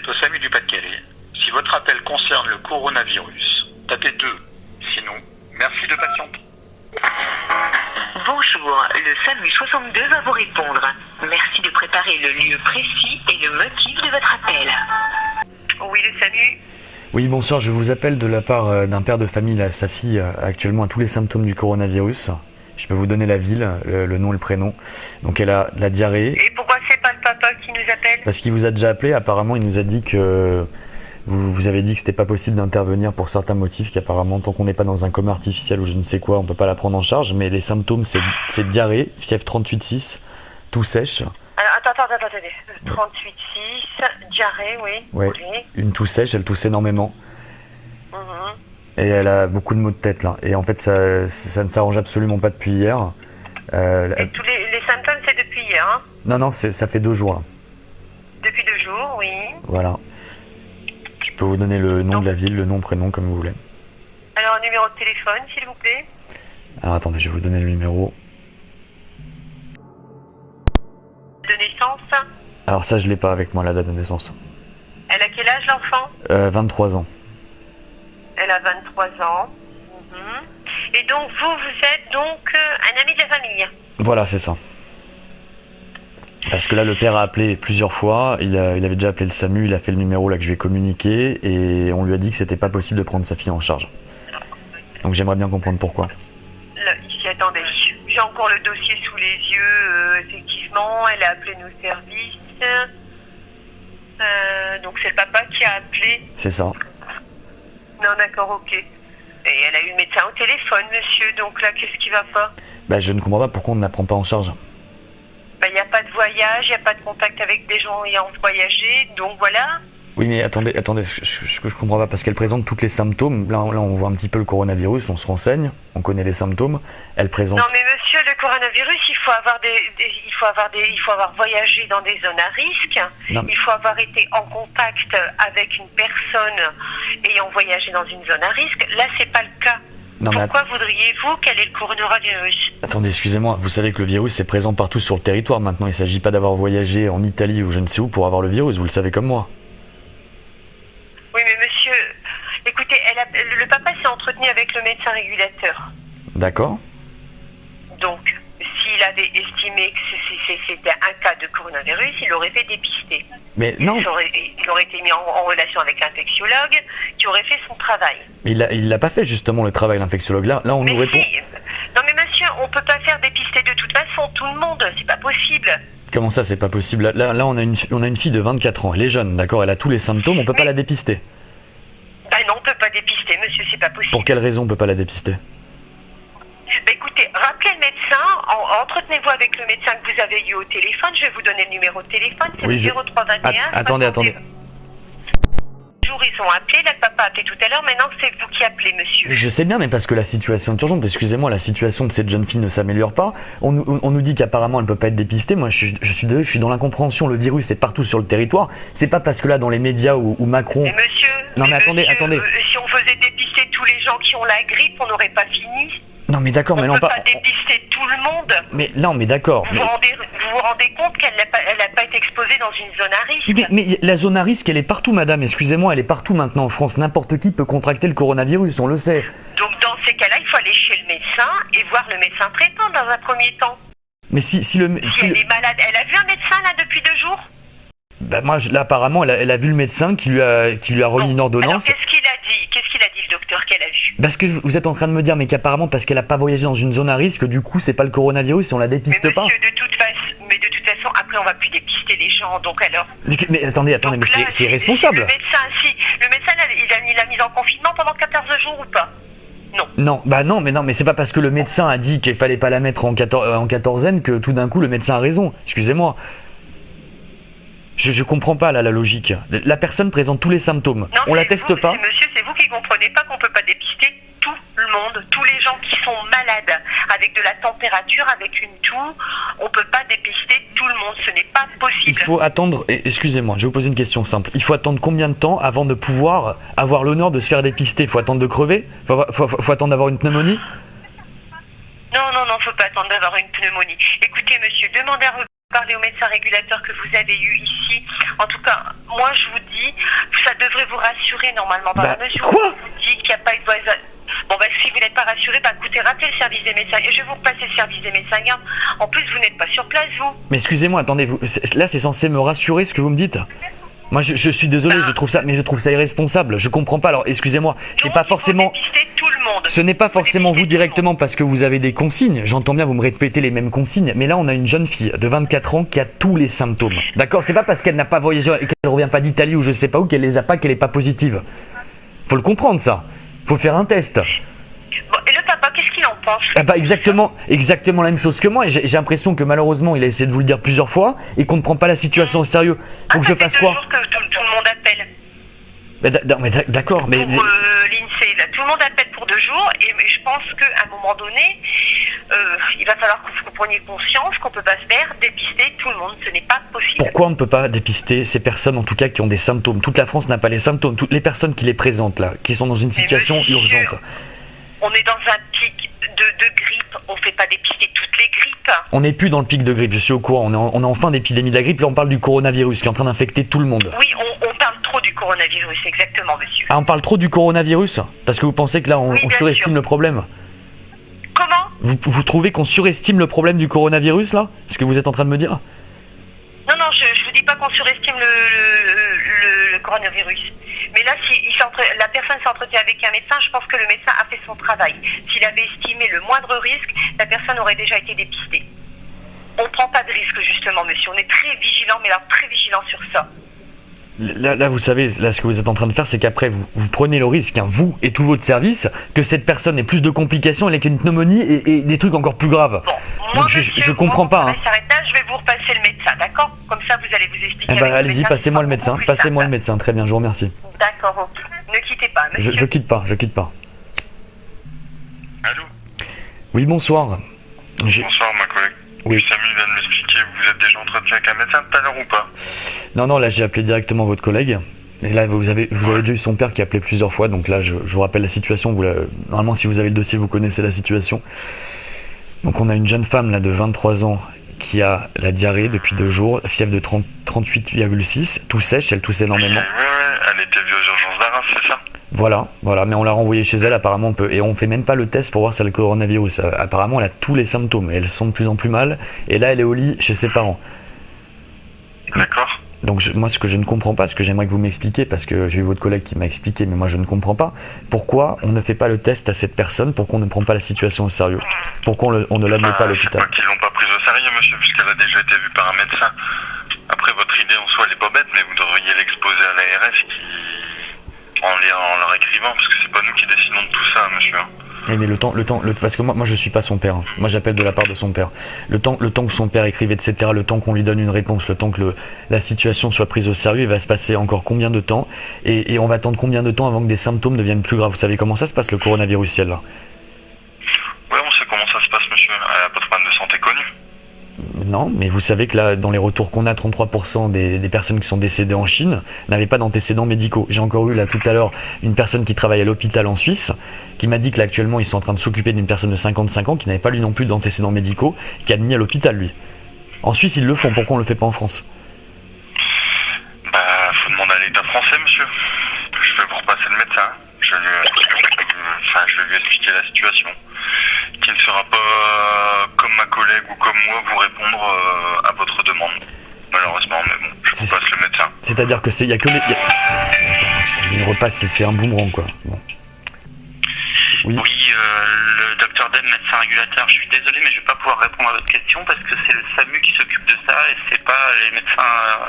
au SAMU du Pas-de-Calais. Si votre appel concerne le coronavirus, tapez 2. Sinon, merci de patienter. Bonjour, le SAMU 62 va vous répondre. Merci de préparer le lieu précis et le motif de votre appel. Oui, le SAMU. Oui, bonsoir, je vous appelle de la part d'un père de famille. Là, sa fille actuellement a tous les symptômes du coronavirus. Je peux vous donner la ville, le nom et le prénom. Donc elle a de la diarrhée. Et pourquoi c'est pas le papa qui nous appelle? Parce qu'il vous a déjà appelé, apparemment il nous a dit que vous avez dit que c'était pas possible d'intervenir pour certains motifs, qu'apparemment tant qu'on n'est pas dans un coma artificiel ou je ne sais quoi, on peut pas la prendre en charge. Mais les symptômes c'est diarrhée, fièvre 38,6, toux sèche. Alors attendez. 38,6, diarrhée, oui. Ouais. Oui. Une toux sèche, elle tousse énormément. Mhm. Et elle a beaucoup de maux de tête là. Et en fait, ça ne s'arrange absolument pas depuis hier. Et tous les symptômes, c'est depuis hier, hein? Non, ça fait 2 jours là. Depuis 2 jours, oui. Voilà. Je peux vous donner le nom de la ville, le nom, prénom, comme vous voulez. Alors, numéro de téléphone, s'il vous plaît. Alors attendez, je vais vous donner le numéro. De naissance. Alors ça, je l'ai pas avec moi, la date de naissance. Elle a quel âge, l'enfant? 23 ans. Elle a 23 ans. Mhm. Et donc, vous êtes donc un ami de la famille? Voilà, c'est ça. Parce que là, le père a appelé plusieurs fois. Il avait déjà appelé le SAMU, il a fait le numéro là que je vais communiquer et on lui a dit que c'était pas possible de prendre sa fille en charge. Donc j'aimerais bien comprendre pourquoi. Là, ici, attendez. J'ai encore le dossier sous les yeux. Effectivement, elle a appelé nos services. Donc, c'est le papa qui a appelé. C'est ça. Non, d'accord, ok. Et elle a eu le médecin au téléphone, monsieur. Donc là, qu'est-ce qui va pas? Bah, je ne comprends pas pourquoi on ne la prend pas en charge. Il n'y a pas de voyage, il n'y a pas de contact avec des gens ayant voyagé, donc voilà. Oui, mais attendez, je comprends pas parce qu'elle présente tous les symptômes. Là, on voit un petit peu le coronavirus, on se renseigne, on connaît les symptômes. Elle présente. Non, mais monsieur, le coronavirus, il faut avoir voyagé dans des zones à risque. Non. Il faut avoir été en contact avec une personne ayant voyagé dans une zone à risque. Là, c'est pas le cas. Non, mais Pourquoi voudriez-vous qu'elle ait le coronavirus? attendez, excusez-moi, vous savez que le virus est présent partout sur le territoire maintenant. Il ne s'agit pas d'avoir voyagé en Italie ou je ne sais où pour avoir le virus, vous le savez comme moi. Oui, mais monsieur, écoutez, le papa s'est entretenu avec le médecin régulateur. D'accord. Donc, s'il avait estimé que c'était un cas de coronavirus, il aurait fait dépister. Mais non. Il aurait été mis en relation avec l'infectiologue qui aurait fait son travail. Mais il l'a pas fait justement le travail, l'infectiologue. Là on nous répond. Si. Non mais monsieur, on peut pas faire dépister de toute façon tout le monde, c'est pas possible. Comment ça, c'est pas possible? Là on a une fille de 24 ans, elle est jeune, d'accord, elle a tous les symptômes, on peut pas la dépister. Ben non, on peut pas dépister, monsieur, c'est pas possible. Pour quelle raison on peut pas la dépister? Ben écoutez, rappelez le médecin, entretenez-vous avec le médecin que vous avez eu au téléphone, je vais vous donner le numéro de téléphone, c'est Oui, le 0321. Attendez. Ils ont appelé, là le papa a appelé tout à l'heure, maintenant c'est vous qui appelez, monsieur. Je sais bien, mais parce que la situation est urgente, excusez-moi, la situation de cette jeune fille ne s'améliore pas. On nous dit qu'apparemment elle peut pas être dépistée. Moi je suis désolé, je suis dans l'incompréhension, le virus est partout sur le territoire. C'est pas parce que là dans les médias où Macron... Mais monsieur, non mais attendez. Si on faisait dépister tous les gens qui ont la grippe, on n'aurait pas fini. Non mais d'accord, mais on non peut pas dépister tout le monde. Mais non mais d'accord. Vous vous rendez compte qu'elle n'a pas été exposée dans une zone à risque? Mais la zone à risque, elle est partout, madame. Excusez-moi, elle est partout maintenant en France. N'importe qui peut contracter le coronavirus, on le sait. Donc dans ces cas-là, il faut aller chez le médecin et voir le médecin traitant dans un premier temps. Mais si elle est malade, elle a vu un médecin là depuis 2 jours? Bah moi, là apparemment, elle a vu le médecin qui lui a remis une ordonnance. Alors qu'est-ce qu'il a dit? Qu'est-ce qu'il a dit le docteur qu'elle a vu? Parce que vous êtes en train de me dire, mais qu'apparemment, parce qu'elle a pas voyagé dans une zone à risque, du coup, c'est pas le coronavirus et on la dépiste pas. Mais de toute façon, après on va plus dépister les gens, donc alors. Mais attendez, Donc mais là, c'est irresponsable. Le médecin, il l'a mise en confinement pendant 14 jours ou pas? Non. Non, mais c'est pas parce que le médecin a dit qu'il fallait pas la mettre en quatorzaine que tout d'un coup le médecin a raison. Excusez-moi. Je comprends pas là la logique. La personne présente tous les symptômes. Non, on la teste pas. Monsieur, c'est vous qui comprenez pas qu'on peut pas dépister tout le monde, tous les gens qui sont malades, avec de la température, avec une toux. On peut pas dépister tout le monde, ce n'est pas possible. Il faut attendre, excusez-moi, je vais vous poser une question simple. Il faut attendre combien de temps avant de pouvoir avoir l'honneur de se faire dépister? Il faut attendre de crever? Faut attendre d'avoir une pneumonie? Non, faut pas attendre d'avoir une pneumonie. Écoutez, monsieur, demandez à parler au médecin régulateur que vous avez eu ici En tout cas, moi je vous dis, ça devrait vous rassurer normalement, dans la mesure où quoi je vous dis qu'il n'y a pas eu de voisin. Bon, si vous n'êtes pas rassuré, écoutez, rappelez le service des médecins. Et je vais vous repasser le service des médecins. En plus, vous n'êtes pas sur place, vous. Mais excusez-moi, attendez, là c'est censé me rassurer ce que vous me dites. Moi je suis désolé, je trouve ça irresponsable, je comprends pas. Alors excusez-moi, c'est pas forcément. Tout le monde. Ce n'est pas forcément vous directement parce que vous avez des consignes. J'entends bien, vous me répétez les mêmes consignes, mais là on a une jeune fille de 24 ans qui a tous les symptômes. D'accord, c'est pas parce qu'elle n'a pas voyagé, qu'elle revient pas d'Italie ou je sais pas où qu'elle les a pas, qu'elle est pas positive. Faut le comprendre ça. Faut faire un test. Bon, et le papa, qu'est-ce qu'il en pense? Exactement la même chose que moi. Et j'ai l'impression que malheureusement il a essayé de vous le dire plusieurs fois et qu'on ne prend pas la situation au sérieux. Faut que je fasse quoi? Ça fait 2 jours que tout le monde appelle. Mais d'accord, mais. Pour l'INSEE, là, tout le monde appelle pour 2 jours et je pense qu'à un moment donné, il va falloir que vous preniez conscience qu'on peut pas se faire dépister tout le monde. Ce n'est pas possible. Pourquoi on ne peut pas dépister ces personnes en tout cas qui ont des symptômes? Toute la France n'a pas les symptômes. Toutes les personnes qui les présentent là, qui sont dans une situation urgente. On est dans un pic de grippe, on fait pas dépister toutes les grippes. On n'est plus dans le pic de grippe, je suis au courant. On est en fin d'épidémie de la grippe, là on parle du coronavirus qui est en train d'infecter tout le monde. Oui, on parle trop du coronavirus, exactement, monsieur. Ah, on parle trop du coronavirus? Parce que vous pensez que là on surestime le problème? Comment? Vous trouvez qu'on surestime le problème du coronavirus là? C'est ce que vous êtes en train de me dire? Non, je vous dis pas qu'on surestime le coronavirus. Mais là, si la personne s'entretient avec un médecin, je pense que le médecin a fait son travail. S'il avait estimé le moindre risque, la personne aurait déjà été dépistée. On ne prend pas de risque, justement, monsieur. On est très vigilant, mais alors très vigilant sur ça. Là, vous savez, là, ce que vous êtes en train de faire, c'est qu'après, vous prenez le risque, vous et tout votre service, que cette personne ait plus de complications avec une pneumonie et des trucs encore plus graves. Bon, moi, donc je comprends pas. Hein. Là, je vais vous repasser le médecin, d'accord? Comme ça, vous allez vous expliquer. Allez-y, passez-moi le médecin. Passez-moi le médecin. Très bien, je vous remercie. D'accord, ok. Ne quittez pas, monsieur. Je quitte pas. Allô? Oui, bonsoir. Bonsoir, ma collègue. Oui. Samuel vient de m'expliquer, vous êtes déjà entretenu avec un médecin tout à l'heure ou pas? Non, là j'ai appelé directement votre collègue. Et là vous avez déjà eu son père qui a appelé plusieurs fois. Donc là je vous rappelle la situation. Normalement si vous avez le dossier vous connaissez la situation. Donc on a une jeune femme là de 23 ans qui a la diarrhée depuis 2 jours, fièvre de 38,6, tout sèche, elle tousse énormément. Oui, elle était vue aux urgences d'Arras, c'est ça? Voilà, mais on l'a renvoyée chez elle apparemment et on fait même pas le test pour voir si elle a le coronavirus. Apparemment elle a tous les symptômes, elle sent de plus en plus mal et là elle est au lit chez ses parents. D'accord. Donc moi ce que je ne comprends pas, ce que j'aimerais que vous m'expliquiez, parce que j'ai eu votre collègue qui m'a expliqué, mais moi je ne comprends pas, pourquoi on ne fait pas le test à cette personne, pourquoi on ne prend pas la situation au sérieux, pourquoi on ne l'admet pas à l'hôpital. Je sais pas qu'ils l'ont pas prise au sérieux, monsieur, puisqu'elle a déjà été vue par un médecin. Après, votre idée en soi elle est pas bête, mais vous devriez l'exposer à l'ARS en leur écrivant, parce que c'est pas nous qui décidons de tout ça, monsieur. Oui, mais parce que moi je suis pas son père, hein. Moi j'appelle de la part de son père. Le temps que son père écrive, etc., le temps qu'on lui donne une réponse, le temps que la situation soit prise au sérieux, il va se passer encore combien de temps et on va attendre combien de temps avant que des symptômes deviennent plus graves? Vous savez comment ça se passe le coronavirus là? Oui, on sait comment ça se passe, monsieur. Elle a pas de problème de santé connu. Non, mais vous savez que là, dans les retours qu'on a, 33% des personnes qui sont décédées en Chine n'avaient pas d'antécédents médicaux. J'ai encore eu là tout à l'heure une personne qui travaille à l'hôpital en Suisse qui m'a dit que là actuellement ils sont en train de s'occuper d'une personne de 55 ans qui n'avait pas lui non plus d'antécédents médicaux, qui a admis à l'hôpital lui. En Suisse ils le font, pourquoi on le fait pas en France? Faut demander à l'État français, monsieur. Je vais vous repasser le médecin. Je vais lui expliquer la situation. Qui ne sera pas comme ma collègue ou comme moi vous répondre à votre demande. Malheureusement, mais bon, je vous passe le médecin. C'est-à-dire que il y a que les... Il repasse, c'est un boomerang quoi. Bon. Oui, le docteur Den, médecin régulateur, je suis désolé mais je vais pas pouvoir répondre à votre question parce que c'est le SAMU qui s'occupe de ça et c'est pas les médecins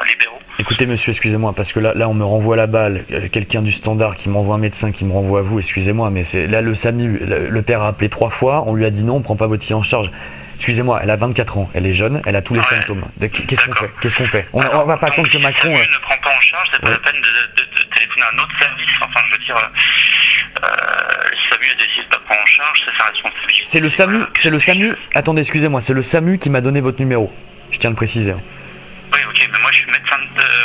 libéraux. Écoutez monsieur, excusez-moi, parce que là on me renvoie la balle, quelqu'un du standard qui m'envoie un médecin qui me renvoie à vous, excusez-moi, mais c'est là le SAMU, le père a appelé 3 fois, on lui a dit non, on prend pas votre fille en charge. Excusez-moi, elle a 24 ans, elle est jeune, elle a tous les symptômes. Qu'est-ce qu'on fait? On va pas attendre que Macron... Le SAMU ne prend pas en charge, c'est pas la peine de téléphoner à un autre service, enfin je veux dire... le SAMU a décidé de pas prendre en charge, c'est sa responsabilité. C'est le SAMU, attendez, excusez-moi, c'est le SAMU qui m'a donné votre numéro, je tiens à le préciser. Oui, ok, mais moi je suis médecin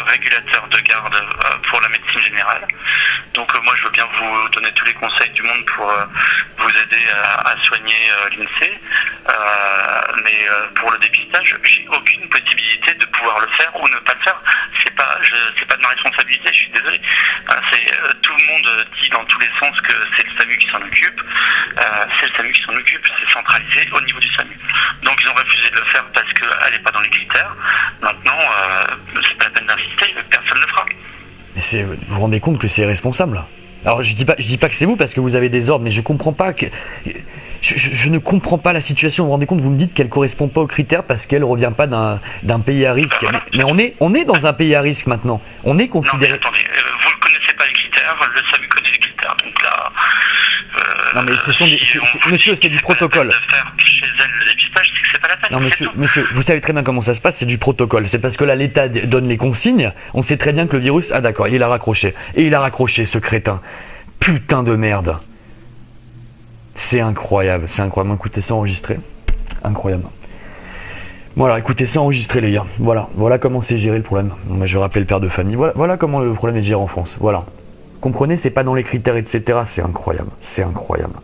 régulateur de garde pour la médecine générale. Donc moi je veux bien vous donner tous les conseils du monde pour vous aider à soigner l'INSEE. Mais pour le dépistage, j'ai aucune possibilité de pouvoir le faire ou ne pas le faire. C'est pas, je de ma responsabilité, je suis désolé. Tout le monde dit dans tous les sens que c'est le SAMU qui s'en occupe. C'est le SAMU qui s'en occupe, c'est centralisé au niveau du SAMU. Donc ils ont refusé de le faire parce qu'elle n'est pas dans les critères. Maintenant, c'est pas la peine d'insister, personne ne le fera. Mais vous vous rendez compte que c'est irresponsable? Alors je dis pas que c'est vous parce que vous avez des ordres, mais je comprends pas que... Je ne comprends pas la situation. Vous vous rendez compte, vous me dites qu'elle correspond pas aux critères parce qu'elle revient pas d'un pays à risque. Mais on est dans un pays à risque maintenant. On est considéré... Non, mais attendez, vous ne connaissez pas les critères, le SAMU connaît les critères. Donc là... non mais ce sont des... monsieur, c'est du protocole. De faire chez elle le dépistage, c'est que c'est pas la peine. Non monsieur, vous savez très bien comment ça se passe, c'est du protocole. C'est parce que là l'État donne les consignes, on sait très bien que le virus... Ah d'accord, il a raccroché. Et il a raccroché ce crétin. Putain de merde. C'est incroyable, c'est incroyable. Écoutez, c'est enregistré. Incroyable. Voilà, écoutez, c'est enregistré les gars. Voilà comment c'est géré le problème. Moi, je vais rappeler le père de famille. Voilà comment le problème est géré en France. Voilà. Comprenez, c'est pas dans les critères, etc. C'est incroyable. C'est incroyable.